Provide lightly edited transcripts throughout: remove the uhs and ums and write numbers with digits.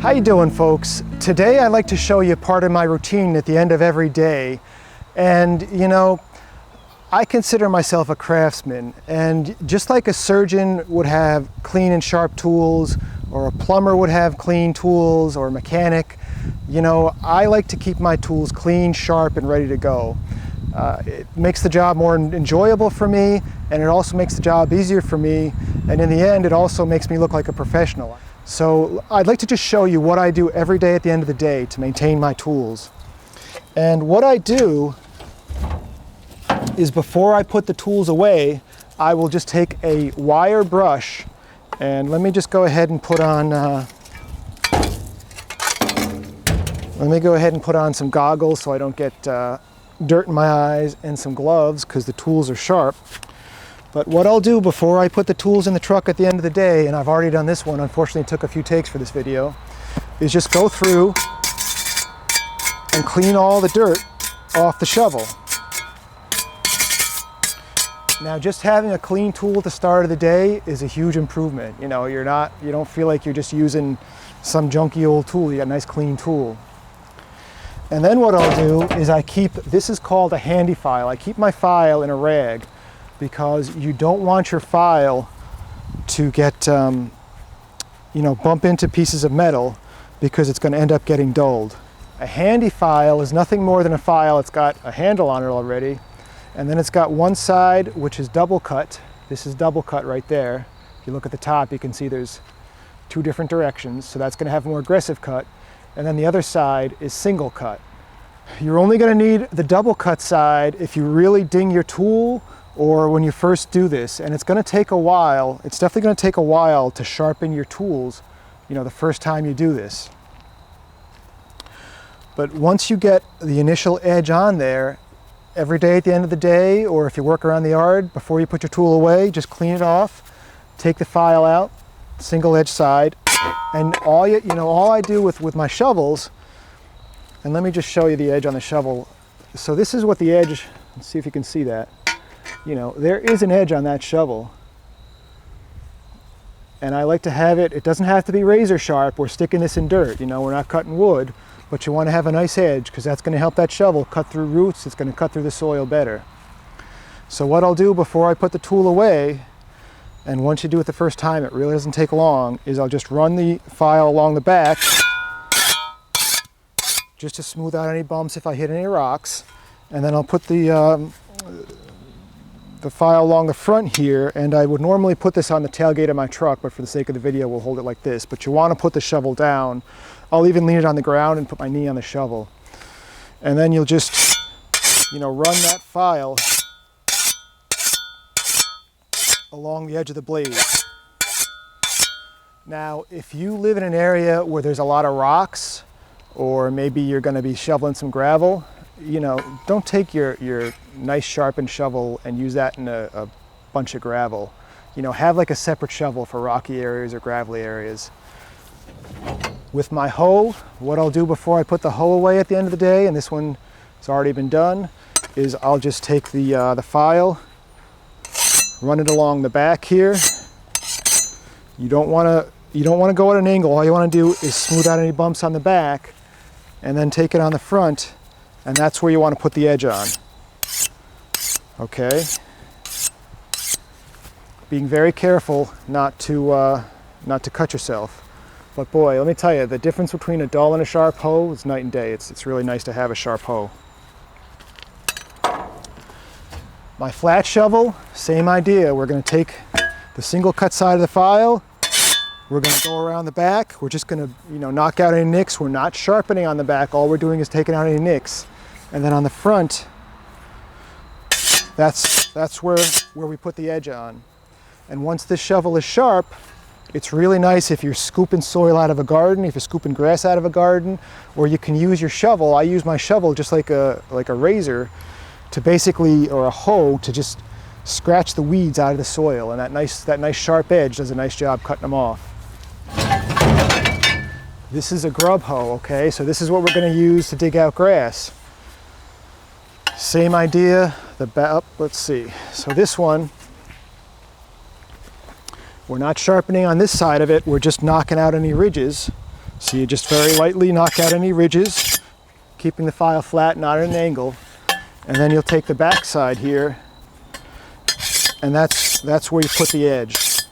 How you doing, folks? Today I'd like to show you part of my routine at the end of every day. And you know, I consider myself a craftsman, and just like a surgeon would have clean and sharp tools, or a plumber would have clean tools, or a mechanic, you know, I like to keep my tools clean, sharp, and ready to go. It makes the job more enjoyable for me, and it also makes the job easier for me, and in the end it also makes me look like a professional. So I'd like to just show you what I do every day at the end of the day to maintain my tools. And what I do is, before I put the tools away, I will just take a wire brush, and let me just go ahead and put on some goggles so I don't get dirt in my eyes, and some gloves because the tools are sharp. But what I'll do before I put the tools in the truck at the end of the day, and I've already done this one, unfortunately it took a few takes for this video, is just go through and clean all the dirt off the shovel. Now, just having a clean tool at the start of the day is a huge improvement. You know, you don't feel like you're just using some junky old tool. You got a nice clean tool. And then what I'll do is this is called a handy file. I keep my file in a rag because you don't want your file to get, bump into pieces of metal, because it's going to end up getting dulled. A handy file is nothing more than a file. It's got a handle on it already, and then it's got one side which is double cut. This is double cut right there. If you look at the top, you can see there's two different directions, so that's going to have a more aggressive cut. And then the other side is single cut. You're only going to need the double cut side if you really ding your tool, or when you first do this, and it's going to take a while. It's definitely going to take a while to sharpen your tools, the first time you do this. But once you get the initial edge on there, every day at the end of the day, or if you work around the yard, before you put your tool away, just clean it off, take the file out, single edge side, and all I do with my shovels, and let me just show you the edge on the shovel. So this is what the edge, let's see if you can see that. There is an edge on that shovel. And I like to have it doesn't have to be razor sharp. We're sticking this in dirt, we're not cutting wood, but you want to have a nice edge because that's going to help that shovel cut through roots. It's going to cut through the soil better. So what I'll do before I put the tool away, and once you do it the first time, it really doesn't take long, is I'll just run the file along the back just to smooth out any bumps if I hit any rocks. And then I'll put the file along the front here, and I would normally put this on the tailgate of my truck, but for the sake of the video we'll hold it like this. But you want to put the shovel down. I'll even lean it on the ground and put my knee on the shovel. And then you'll just, run that file along the edge of the blade. Now, if you live in an area where there's a lot of rocks, or maybe you're going to be shoveling some gravel, don't take your nice sharpened shovel and use that in a bunch of gravel. Have like a separate shovel for rocky areas or gravelly areas. With my hoe, what I'll do before I put the hoe away at the end of the day, and this one has already been done, is I'll just take the file, run it along the back here. You don't want to go at an angle. All you want to do is smooth out any bumps on the back, and then take it on the front, and that's where you want to put the edge on. Okay? Being very careful not to cut yourself. But boy, let me tell you, the difference between a dull and a sharp hoe is night and day. It's really nice to have a sharp hoe. My flat shovel, same idea. We're going to take the single cut side of the file. We're going to go around the back. We're just going to, knock out any nicks. We're not sharpening on the back. All we're doing is taking out any nicks. And then on the front, that's where we put the edge on. And once this shovel is sharp, it's really nice if you're scooping soil out of a garden, if you're scooping grass out of a garden, or you can use your shovel. I use my shovel just like a razor to basically, or a hoe, to just scratch the weeds out of the soil. And that nice sharp edge does a nice job cutting them off. This is a Grub hoe, okay? So this is what we're going to use to dig out grass. Same idea, let's see. So this one, we're not sharpening on this side of it, we're just knocking out any ridges. So you just very lightly knock out any ridges, keeping the file flat, not at an angle. And then you'll take the back side here, and that's where you put the edge.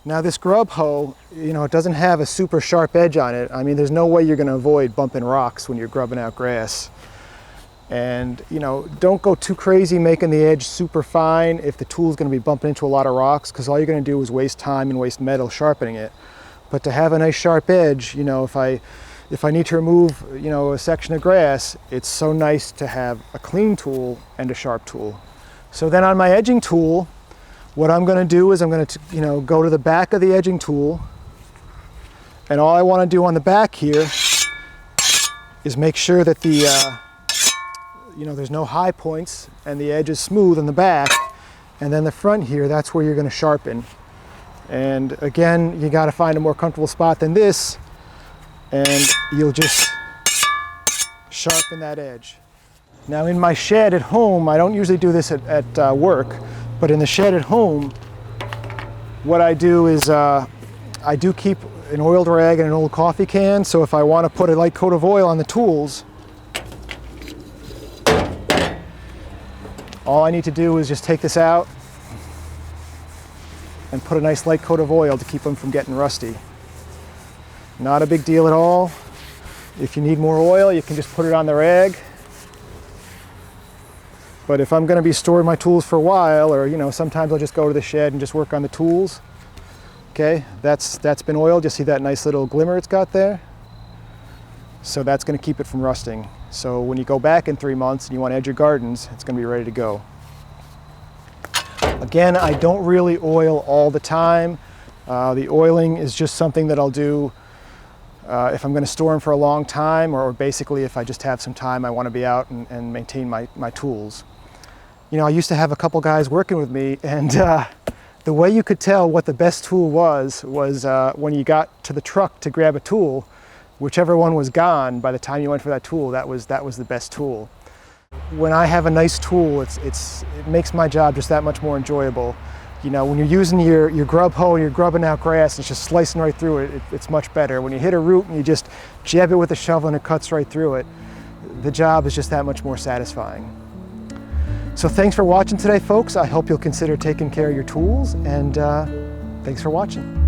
Now this grub hoe, you know, it doesn't have a super sharp edge on it. I mean, there's no way you're going to avoid bumping rocks when you're grubbing out grass. And, you know, don't go too crazy making the edge super fine if the tool's going to be bumping into a lot of rocks, because all you're going to do is waste time and waste metal sharpening it. But to have a nice sharp edge, you know, if I need to remove, you know, a section of grass, it's so nice to have a clean tool and a sharp tool. So then on my edging tool, what I'm going to do is I'm going to, you know, go to the back of the edging tool, and all I want to do on the back here is make sure that the you know, there's no high points and the edge is smooth on the back. And then the front here, that's where you're going to sharpen. And again, you got to find a more comfortable spot than this, and you'll just sharpen that edge. Now in my shed at home, I don't usually do this at work, but in the shed at home, what I do is I do keep an oiled rag and an old coffee can. So if I want to put a light coat of oil on the tools, all I need to do is just take this out and put a nice light coat of oil to keep them from getting rusty. Not a big deal at all. If you need more oil, you can just put it on the rag. But if I'm going to be storing my tools for a while, or, you know, sometimes I'll just go to the shed and just work on the tools. Okay, that's been oiled. You see that nice little glimmer it's got there? So that's going to keep it from rusting. So when you go back in 3 months and you want to edge your gardens, it's going to be ready to go. Again, I don't really oil all the time. The oiling is just something that I'll do if I'm going to store them for a long time, or basically if I just have some time, I want to be out and maintain my tools. You know, I used to have a couple guys working with me, and the way you could tell what the best tool was when you got to the truck to grab a tool, whichever one was gone by the time you went for that tool, that was the best tool. When I have a nice tool, it makes my job just that much more enjoyable. You know, when you're using your grub hoe and you're grubbing out grass, it's just slicing right through it, it's much better. When you hit a root and you just jab it with a shovel and it cuts right through it, the job is just that much more satisfying. So thanks for watching today, folks. I hope you'll consider taking care of your tools, and thanks for watching.